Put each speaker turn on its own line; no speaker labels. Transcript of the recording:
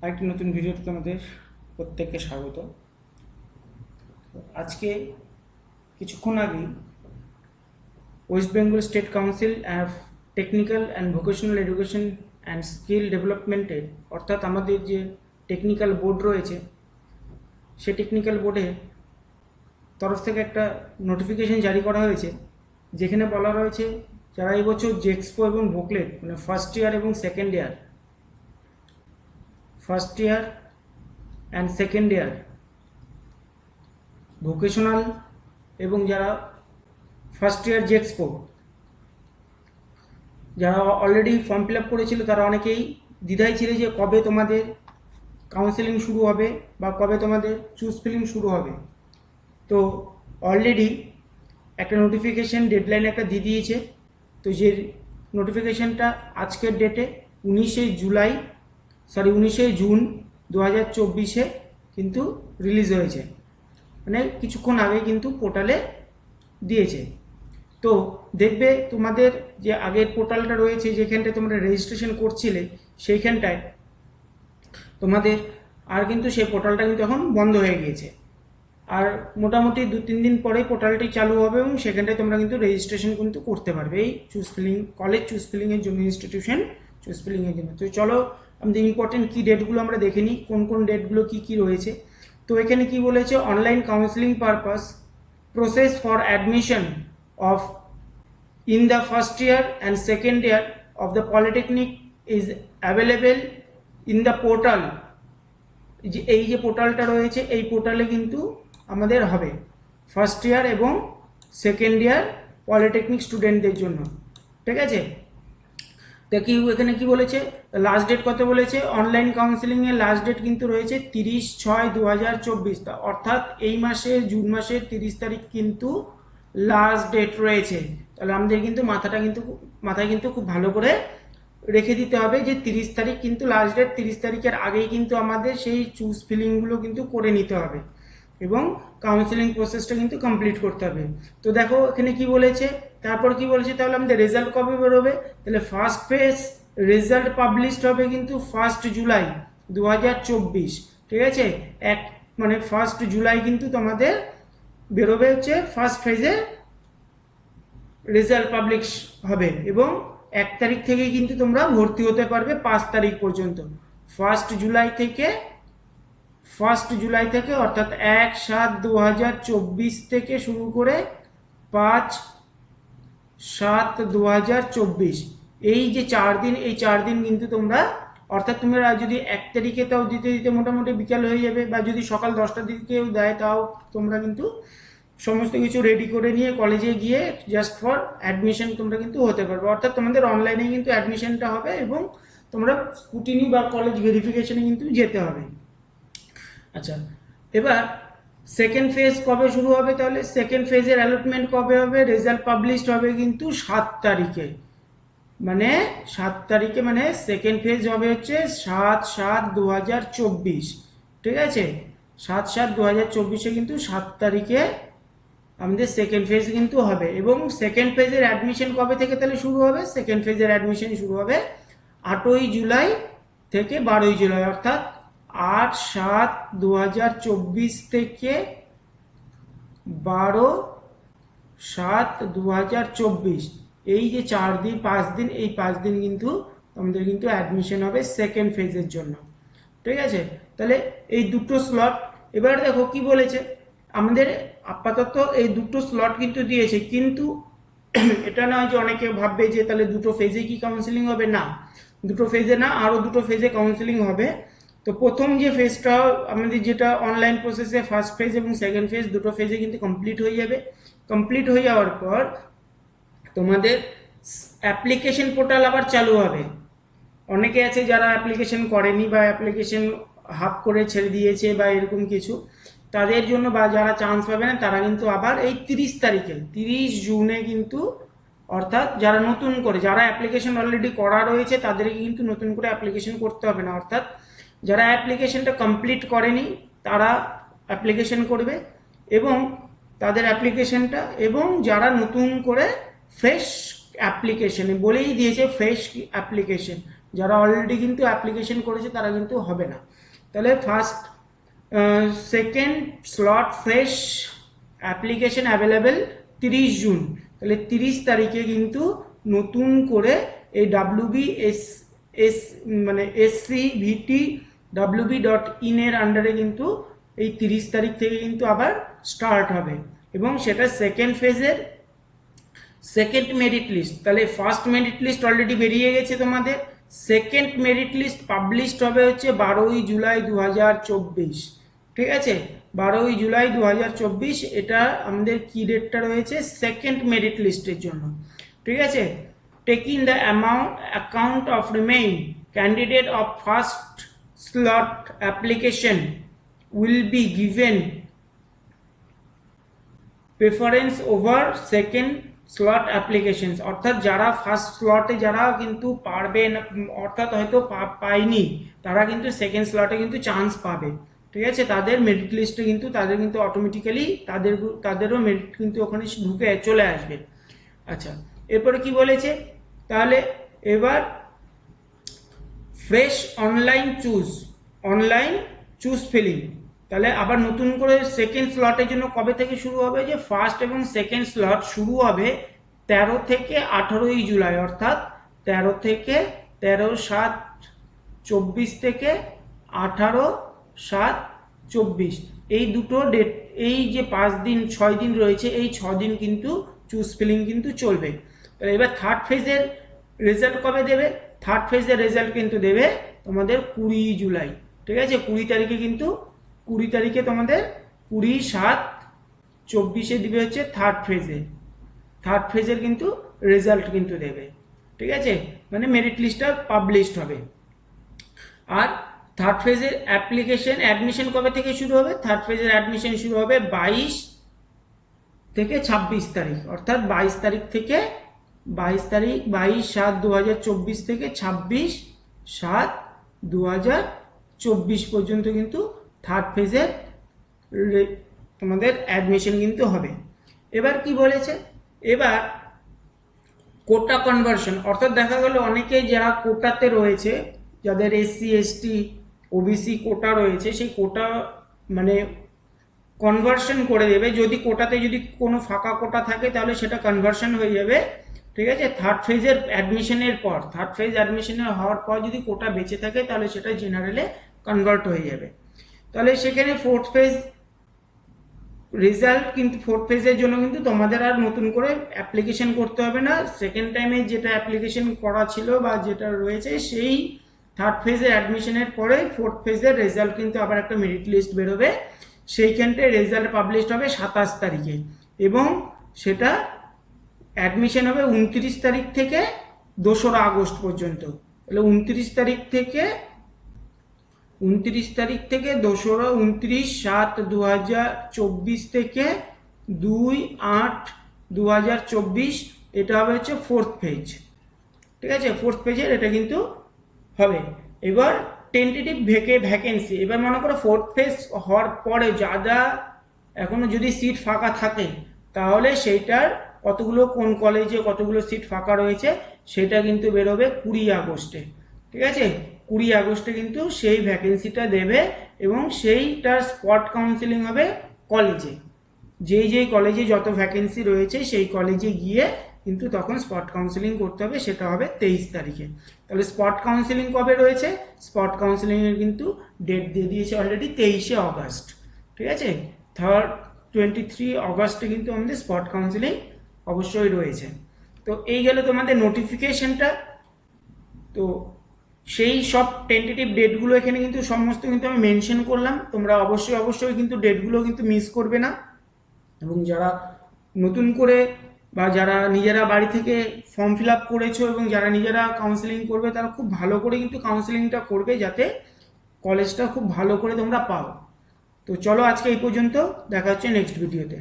আরেকটি নতুন ভিডিওতে তোমাদের প্রত্যেককে স্বাগত। আজকে কিছুক্ষণ আগেই West Bengal state council of technical and vocational education and skill ডেভেলপমেন্টের অর্থাৎ আমাদের যে টেকনিক্যাল বোর্ড রয়েছে সে টেকনিক্যাল বোর্ডের তরফ থেকে একটা নোটিফিকেশন জারি করা হয়েছে, যেখানে বলা রয়েছে যারা এই বছর জেক্সপো এবং ভোকলেট মানে first year and second year vocational এবং যারা ফার্স্ট ইয়ার জেক্সপো যারা অলরেডি ফর্ম ফিল আপ করেছিল তারা অনেকেই দ্বিধায় ছিল যে কবে তোমাদের কাউন্সেলিং শুরু হবে বা কবে তোমাদের চুজ ফিলিং শুরু হবে। তো অলরেডি একটা নোটিফিকেশন ডেডলাইন একটা দিয়ে দিয়েছে। তো যে নোটিফিকেশনটা আজকের ডেটে 19 জুন 2024 কিন্তু রিলিজ হয়েছে, মানে কিছুক্ষণ আগে কিন্তু পোর্টালে দিয়েছে। তো দেখবে তোমাদের যে আগের পোর্টালটা রয়েছে যেখানটায় তোমরা রেজিস্ট্রেশন করছিলে সেইখানটায় তোমাদের আর কিন্তু সেই পোর্টালটা কিন্তু এখন বন্ধ হয়ে গিয়েছে। আর মোটামুটি 2-3 দিন পরে পোর্টালটি চালু হবে এবং সেখানটায় তোমরা কিন্তু রেজিস্ট্রেশন কিন্তু করতে পারবে এই চুজ ফিলিং কলেজ চুজ ফিলিংয়ের জন্য, ইনস্টিটিউশন চুজ ফিলিংয়ের জন্য। তো চলো আমাদের ইম্পর্টেন্ট কী ডেটগুলো আমরা দেখে নিই, কোন কোন ডেটগুলো কী কী রয়েছে। তো এখানে কি বলেছে, online counselling purpose process for admission of in the first year and second year of the polytechnic is available in the portal। এই যে পোর্টালটা রয়েছে এই পোর্টালে কিন্তু আমাদের হবে ফার্স্ট ইয়ার এবং সেকেন্ড ইয়ার পলিটেকনিক স্টুডেন্টদের জন্য, ঠিক আছে। তো কি এখানে কি বলেছে, লাস্ট ডেট কত বলেছে, অনলাইন কাউন্সেলিংয়ের লাস্ট ডেট কিন্তু রয়েছে 30/6/2024, অর্থাৎ এই মাসের জুন মাসের 30 তারিখ কিন্তু লাস্ট ডেট রয়েছে। তাহলে আমাদের কিন্তু মাথায় কিন্তু খুব ভালো করে রেখে দিতে হবে যে 30 তারিখ কিন্তু লাস্ট ডেট। 30 তারিখের আগেই কিন্তু আমাদের সেই চুজ ফিলিংগুলো কিন্তু করে নিতে হবে এবং কাউন্সেলিং প্রসেসটা কিন্তু কমপ্লিট করতে হবে। তো দেখো এখানে কি বলেছে, তারপর কি বলেছে, তাহলে আমাদের রেজাল্ট কবে বেরোবে, তাহলে ফার্স্ট ফেজ রেজাল্ট পাবলিশড হবে কিন্তু 1 জুলাই 2024, ঠিক আছে। মানে 1 জুলাই কিন্তু তোমাদের বেরোবে হচ্ছে ফার্স্ট ফেজে রেজাল্ট পাবলিশ হবে এবং 1 তারিখ থেকে কিন্তু তোমরা ভর্তি হতে পারবে 5 তারিখ পর্যন্ত। 1 জুলাই থেকে অর্থাৎ 1/7/2024 থেকে শুরু করে 5/7/2024 এই যে 4 দিন, এই 4 দিন কিন্তু তোমরা, অর্থাৎ তোমরা যদি 1 তারিখে তাও দিতে মোটামুটি বিকাল হয়ে যাবে, বা যদি সকাল 10টার দিকেও দেয় তাও তোমরা কিন্তু সমস্ত কিছু রেডি করে নিয়ে কলেজে গিয়ে জাস্ট ফর অ্যাডমিশন তোমরা কিন্তু হতে পারবে। অর্থাৎ তোমাদের অনলাইনে কিন্তু অ্যাডমিশনটা হবে এবং তোমরা স্কুটিনি বা কলেজ ভেরিফিকেশনে কিন্তু যেতে হবে। আচ্ছা, এবার সেকেন্ড ফেজ কবে শুরু হবে, তাহলে সেকেন্ড ফেজের অ্যালটমেন্ট কবে হবে, রেজাল্ট পাবলিশড হবে কিন্তু 7 তারিখে, মানে 7 তারিখে, মানে সেকেন্ড ফেজ হবে হচ্ছে 7/7/2024, ঠিক আছে। 7/7/2024 কিন্তু 7 তারিখে আমাদের সেকেন্ড ফেজ কিন্তু হবে এবং সেকেন্ড ফেজের অ্যাডমিশন কবে থেকে তাহলে শুরু হবে, সেকেন্ড ফেজের অ্যাডমিশন শুরু হবে 8 জুলাই থেকে 12 জুলাই, অর্থাৎ 8/7/2024 থেকে 12/7/2024 এই যে 4 দিন 5 দিন, এই 5 দিন কিন্তু আমাদের কিন্তু অ্যাডমিশন হবে সেকেন্ড ফেজের জন্য, ঠিক আছে। তাহলে এই দুটো স্লট, এবার দেখো কি বলেছে, আমাদের আপাতত এই দুটো স্লট কিন্তু দিয়েছে, কিন্তু এটা নয় যে অনেকে ভাববে যে তাহলে দুটো ফেজে কি কাউন্সেলিং হবে, না, দুটো ফেজে না, আরও দুটো ফেজে কাউন্সেলিং হবে। তো প্রথম যে ফেজটা আমাদের যেটা অনলাইন প্রসেসে ফার্স্ট ফেজ এবং সেকেন্ড ফেজ দুটো ফেজে কিন্তু কমপ্লিট হয়ে যাবে। কমপ্লিট হয়ে যাওয়ার পর তোমাদের অ্যাপ্লিকেশন পোর্টাল আবার চালু হবে। অনেকে আছে যারা অ্যাপ্লিকেশন করেনি বা অ্যাপ্লিকেশন হাফ করে ছেড়ে দিয়েছে বা এরকম কিছু, তাদের জন্য বা যারা চান্স পাবে না তারা কিন্তু আবার এই 30 জুনে কিন্তু, অর্থাৎ যারা নতুন করে, যারা অ্যাপ্লিকেশন অলরেডি করা রয়েছে তাদেরকে কিন্তু নতুন করে অ্যাপ্লিকেশন করতে হবে না, অর্থাৎ যারা অ্যাপ্লিকেশনটা কমপ্লিট করেনি তারা অ্যাপ্লিকেশন করবে এবং তাদের অ্যাপ্লিকেশনটা, এবং যারা নতুন করে ফ্রেশ অ্যাপ্লিকেশন বলেই দিয়েছে ফ্রেশ অ্যাপ্লিকেশন, যারা অলরেডি কিন্তু অ্যাপ্লিকেশন করেছে তারা কিন্তু হবে না। তাহলে first second slot fresh application available 30 June. তাহলে 30 তারিখে কিন্তু নতুন করে এই মানে scvt.wb.in এর আন্ডারে কিন্তু এই 30 তারিখ থেকে কিন্তু আবার স্টার্ট হবে, এবং সেটা সেকেন্ড ফেজের সেকেন্ড মেরিট লিস্ট। তাহলে ফার্স্ট মেরিট লিস্ট অলরেডি বেরিয়ে গেছে তোমাদের, সেকেন্ড মেরিট লিস্ট পাবলিশড হবে হচ্ছে 12ই জুলাই 2024। ঠিক আছে, 12ই জুলাই 2024 এটা আমাদের কি ডেটটা রয়েছে সেকেন্ড মেরিট লিস্টের জন্য। ঠিক আছে, taking the account of remain candidate of first slot application will be given preference over second slot applications. অর্থাৎ যারা ফার্স্ট স্লটে যারা কিন্তু পারবে না, অর্থাৎ হয়তো পায়নি, তারা কিন্তু সেকেন্ড স্লটে কিন্তু চান্স পাবে। ঠিক আছে, তাদের মেরিট লিস্টে কিন্তু তাদের কিন্তু অটোমেটিক্যালি তাদেরও মেরিট কিন্তু ওখানে ঢুকে চলে আসবে। আচ্ছা, এরপরে কি বলেছে, তাহলে এবার ফ্রেশ অনলাইন চুজ ফিলিং। তাহলে আবার নতুন করে সেকেন্ড স্লটের জন্য কবে থেকে শুরু হবে, যে ফার্স্ট এবং সেকেন্ড স্লট শুরু হবে 13 থেকে 18ই জুলাই, অর্থাৎ 13/7/24 থেকে 18/7/24 এই দুটো ডেট, এই যে 5 দিন 6 দিন রয়েছে, এই 6 দিন কিন্তু চুজ ফিলিং কিন্তু চলবে। তাহলে এবার থার্ড ফেজের রেজাল্ট কবে দেবে, থার্ড ফেজের রেজাল্ট কিন্তু দেবে তোমাদের 20 জুলাই। ঠিক আছে, 20 তারিখে কিন্তু 20 তারিখে তোমাদের 20/7/24 দিবে হচ্ছে থার্ড ফেজের কিন্তু রেজাল্ট কিন্তু দেবে। ঠিক আছে, মানে মেরিট লিস্টটা পাবলিশড হবে। আর থার্ড ফেজের অ্যাপ্লিকেশন অ্যাডমিশন কবে থেকে শুরু হবে, থার্ড ফেজের অ্যাডমিশন শুরু হবে 22 থেকে 26 তারিখ, অর্থাৎ 22 তারিখ থেকে 22/7/2024 থেকে 26/7/2024 পর্যন্ত কিন্তু থার্ড ফেজের তোমাদের অ্যাডমিশন কিন্তু হবে। এবার কি বলেছে, এবার কোটা কনভার্সন, অর্থাৎ দেখা গেল অনেকে যারা কোটাতে রয়েছে, যাদের SC ST OBC কোটা রয়েছে, সেই কোটা মানে কনভার্সন করে দেবে। যদি কোটাতে যদি কোনো ফাঁকা কোটা থাকে তাহলে সেটা কনভার্সন হয়ে যাবে। ঠিক আছে, থার্ড ফেজের অ্যাডমিশনের পর, থার্ড ফেজ অ্যাডমিশনের হওয়ার পর যদি কোটা বেঁচে থাকে তাহলে সেটা জেনারেলে কনভার্ট হয়ে যাবে। তাহলে সেখানে ফোর্থ ফেজ রেজাল্ট কিন্তু ফোর্থ ফেজের জন্য কিন্তু তোমাদের আর নতুন করে অ্যাপ্লিকেশন করতে হবে না। সেকেন্ড টাইমে যেটা অ্যাপ্লিকেশন করা ছিল বা যেটা রয়েছে সেই থার্ড ফেজের অ্যাডমিশনের পরে ফোর্থ ফেজের রেজাল্ট কিন্তু আবার একটা মেরিট লিস্ট বেরোবে, সেইখানটায় রেজাল্ট পাবলিশড হবে 27 তারিখে, এবং সেটা অ্যাডমিশন হবে 29 তারিখ থেকে 2রা আগস্ট পর্যন্ত। তাহলে 29 তারিখ থেকে 29/7/2024 থেকে 2/8/2024 এটা হবে হচ্ছে ফোর্থ ফেজ। ঠিক আছে, ফোর্থ ফেজের এটা কিন্তু হবে। এবার টেন্টেটিভ ভ্যাকেন্সি, এবার মনে করো ফোর্থ ফেজ হওয়ার পরে যা এখনো যদি সিট ফাঁকা থাকে তাহলে সেইটার কতগুলো কোন কলেজে কতগুলো সিট ফাঁকা রয়েছে সেটা কিন্তু বেরোবে 20 আগস্টে। ঠিক আছে, 20 আগস্টে কিন্তু সেই ভ্যাকেন্সিটা দেবে, এবং সেইটার স্পট কাউন্সিলিং হবে কলেজে। যেই কলেজে যত ভ্যাকেন্সি রয়েছে সেই কলেজে গিয়ে কিন্তু তখন স্পট কাউন্সিলিং করতে হবে, সেটা হবে 23 তারিখে। তাহলে স্পট কাউন্সিলিং কবে রয়েছে, স্পট কাউন্সিলিংয়ের কিন্তু ডেট দিয়ে দিয়েছে অলরেডি 23শে অগস্ট। ঠিক আছে, 23 অগস্টে কিন্তু আমাদের স্পট কাউন্সিলিং অবশ্যই রয়েছে। তো এই গেল তোমাদের নোটিফিকেশনটা। তো সেই সব টেন্টেটিভ ডেটগুলো এখানে কিন্তু সমস্ত কিন্তু আমি মেনশন করলাম, তোমরা অবশ্যই কিন্তু ডেটগুলো কিন্তু মিস করবে না। এবং যারা নতুন করে বা যারা নিজেরা বাড়ি থেকে ফর্ম ফিল আপ করেছো এবং যারা নিজেরা কাউন্সিলিং করবে তারা খুব ভালো করে কিন্তু কাউন্সিলিংটা করবে, যাতে কলেজটা খুব ভালো করে তোমরা পাও। তো চলো আজকে এই পর্যন্ত, দেখা হচ্ছে নেক্সট ভিডিওতে।